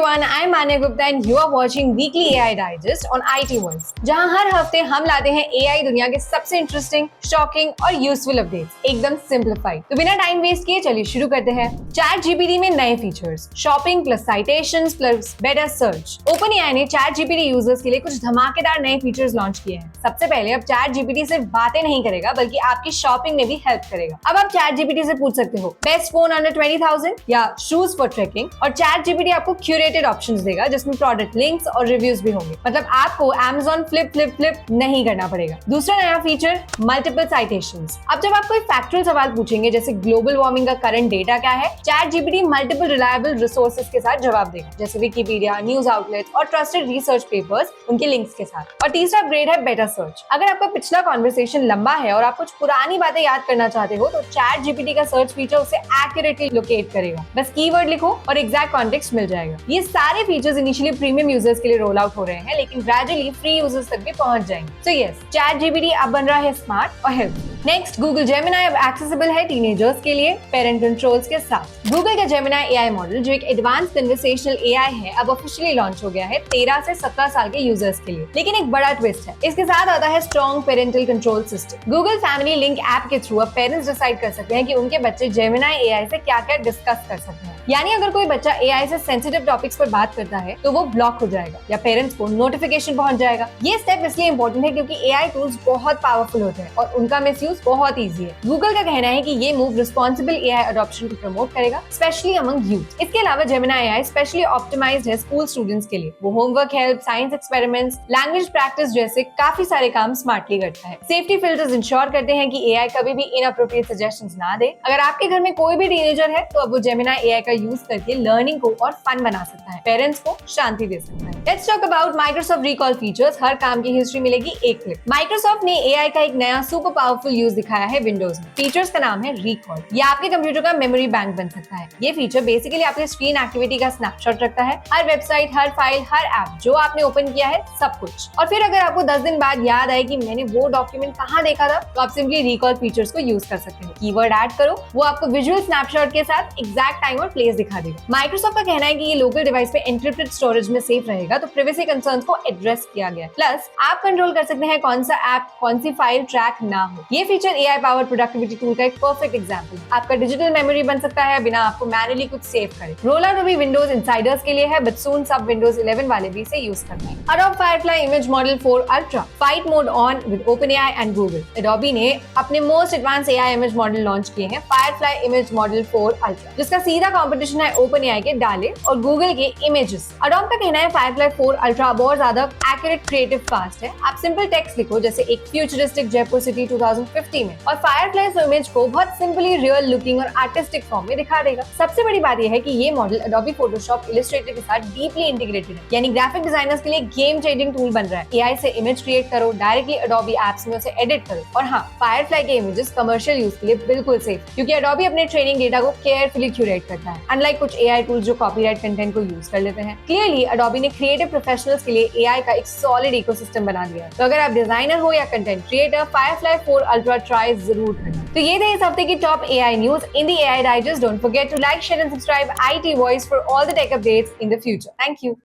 everyone, I am Manya Gupta and you are watching Weekly AI Digest on IT Voice, जहां हर हफ्ते हम लाते हैं AI दुनिया के सबसे इंटरेस्टिंग, शॉकिंग और यूजफुल अपडेट्स एकदम सिंप्लीफाइड। तो बिना टाइम वेस्ट किए चलिए शुरू करते हैं। चैट जीपीटी में नए features, shopping plus citations plus better search. OpenAI ने चैट जीपीटी यूजर्स के लिए कुछ धमाकेदार नए फीचर्स लॉन्च किए हैं। सबसे पहले अब चैट जीपीटी सिर्फ बातें नहीं करेगा बल्कि आपकी शॉपिंग में भी हेल्प करेगा। अब आप चैट जीपीटी से पूछ सकते हो बेस्ट फोन अंडर 20,000 या शूज फॉर ट्रेकिंग, और चैट जीपीटी आपको क्यूरेटेड ऑप्शंस देगा जिसमें प्रोडक्ट लिंक्स और रिव्यूज भी होंगे। मतलब आपको Amazon फ्लिप नहीं करना पड़ेगा। दूसरा नया फीचर मल्टीपल साइटेशंस। अब जब आप कोई फैक्चुअल सवाल पूछेंगे जैसे ग्लोबल वार्मिंग का करंट डेटा क्या है, chat GPT multiple reliable resources के साथ जवाब देगा, जैसे विकिपीडिया, न्यूज आउटलेट्स और ट्रस्टेड रिसर्च पेपर्स उनके लिंक्स के साथ। और तीसरा अपग्रेड है बेटर सर्च। अगर आपका पिछला कॉन्वर्सेशन लंबा है और आप कुछ पुरानी बातें याद करना चाहते हो तो चैट जीपीटी का सर्च फीचर उसे एक्यूरेटली लोकेट करेगा। बस कीवर्ड लिखो और एग्जैक्ट कॉन्टेक्स्ट मिल जाएगा। ये सारे फीचर्स इनिशियली प्रीमियम यूजर्स के लिए रोल आउट हो रहे हैं, लेकिन ग्रेजुअली फ्री यूजर्स तक भी पहुंच जाएंगे। सो यस, चैट जीपीटी अब बन रहा है स्मार्ट और हेल्पफुल। नेक्स्ट, गूगल जेमिनी अब एक्सेसिबल है टीनेजर्स के लिए पेरेंट कंट्रोल्स के साथ। गूगल का जेमिनी एआई मॉडल, जो एक एडवांस कन्वर्सेशनल एआई है, अब ऑफिशियली लॉन्च हो गया है 13 से 17 साल के यूजर्स के लिए। लेकिन एक बड़ा ट्विस्ट है, इसके साथ आता है strong parental control system. Google family link app के थ्रू अब पेरेंट्स डिसाइड कर सकते हैं कि उनके बच्चे जेमिनी एआई से क्या-क्या डिस्कस कर सकते हैं। यानी अगर कोई बच्चा एआई से सेंसिटिव टॉपिक्स पर बात करता है तो वो ब्लॉक हो जाएगा या पेरेंट्स को नोटिफिकेशन पहुंच जाएगा। ये स्टेप इसलिए इंपॉर्टेंट है क्योंकि एआई टूल्स बहुत पावरफुल होते हैं और उनका मिसयूज बहुत इजी है। गूगल का कहना है कि ये मूव रिस्पॉन्सिबल एआई अडॉप्शन को प्रमोट करेगा, स्पेशली अमंग यूथ। इसके अलावा जेमिनी एआई स्पेशली ऑप्टिमाइज्ड है स्कूल स्टूडेंट्स के लिए। वो homework help, science experiments, language practice जैसे काफी सारे काम स्मार्टली करता है। सेफ्टी फिल्टर्स इंश्योर करते हैं कि एआई कभी भी इनअप्रोप्रिएट सजेशंस ना दे। अगर आपके घर में कोई भी टीनेजर है तो अब वो जेमिनी एआई का यूज करके लर्निंग को और फन बना सकता है, पेरेंट्स को शांति दे सकता है। Let's talk about Microsoft recall features. हर काम की हिस्ट्री मिलेगी एक क्लिक। माइक्रोसॉफ्ट ने एआई का एक नया सुपर पावरफुल यूज दिखाया है विंडोज में। फीचर्स का नाम है रिकॉल। ये आपके कंप्यूटर का मेमोरी बैंक बन सकता है। ये फीचर बेसिकली आपके स्क्रीन एक्टिविटी का स्नैपशॉट रखता है, हर वेबसाइट, हर फाइल, हर ऐप जो आपने ओपन किया है, सब कुछ। और फिर अगर आपको 10 दिन बाद याद आए कि मैंने वो डॉक्यूमेंट कहाँ देखा था, तो आप सिंपली रिकॉल फीचर्स को यूज कर सकते हो। कीवर्ड ऐड करो, वो आपको विजुअल स्नैपशॉट के साथ एग्जैक्ट टाइम और प्लेस दिखा देगा। माइक्रोसॉफ्ट का कहना है कि ये लोकल डिवाइस पे एन्क्रिप्टेड स्टोरेज में सेफ रहेगा, तो प्राइवेसी कंसर्न्स को एड्रेस किया गया। प्लस आप कंट्रोल कर सकते हैं कौन सा ऐप, कौन सी फाइल ट्रैक ना हो। ये feature AI powered productivity tool का एक परफेक्ट एग्जांपल है। आपका डिजिटल मेमोरी बन सकता है बिना आपको मैनुअली कुछ सेव करे। रोल आउट अभी विंडोज इनसाइडर्स के लिए है, बट सून सब विंडोज 11 वाले भी इसे यूज करते हैं। Adobe Firefly image model 4 ultra, fight mode on with OpenAI and Google. Adobe ने अपने most advance AI image model launch किए हैं, Firefly इमेज मॉडल 4 अल्ट्रा, जिसका सीधा कंपटीशन है OpenAI के डाले और गूगल के इमेजेस। Adobe का कहना है Firefly 4 अल्ट्रा बहुत ज्यादा एक्यूरेट, क्रिएटिव, फास्ट है। आप सिंपल टेक्स्ट लिखो जैसे एक फ्यूचरिस्टिक जयपुर सिटी 2050 में, और Firefly उस इमेज को बहुत सिंपली रियल लुकिंग और आर्टिस्टिक फॉर्म में दिखा देगा। सबसे बड़ी बात यह है कि ये मॉडल Adobe Photoshop, Illustrator के साथ डीपली इंटीग्रेटेड है, यानी ग्राफिक डिजाइनर्स के लिए गेम चेंजिंग टूल बन रहा है। एआई से इमेज क्रिएट करो, डायरेक्टली Adobe एप्स में उसे एडिट करो। और हाँ, Firefly के इमेजेस कमर्शियल यूज के लिए बिल्कुल सेफ, क्योंकि Adobe अपने ट्रेनिंग डेटा को केयरफुली क्यूरेट करता है, अनलाइक कुछ एआई टूल्स जो कॉपीराइट कंटेंट को यूज कर लेते हैं। क्लियरली Adobe ने क्रिएटिव प्रोफेशनल्स के लिए एआई का एक सॉलिड इकोसिस्टम बना दिया है। तो अगर आप डिजाइनर हो या content creator, Firefly 4 ultra try जरूर करें। तो ये थे इस हफ्ते की top AI news in the AI digest. Don't forget to like, share and subscribe IT Voice for all the tech updates in the future. Thank you.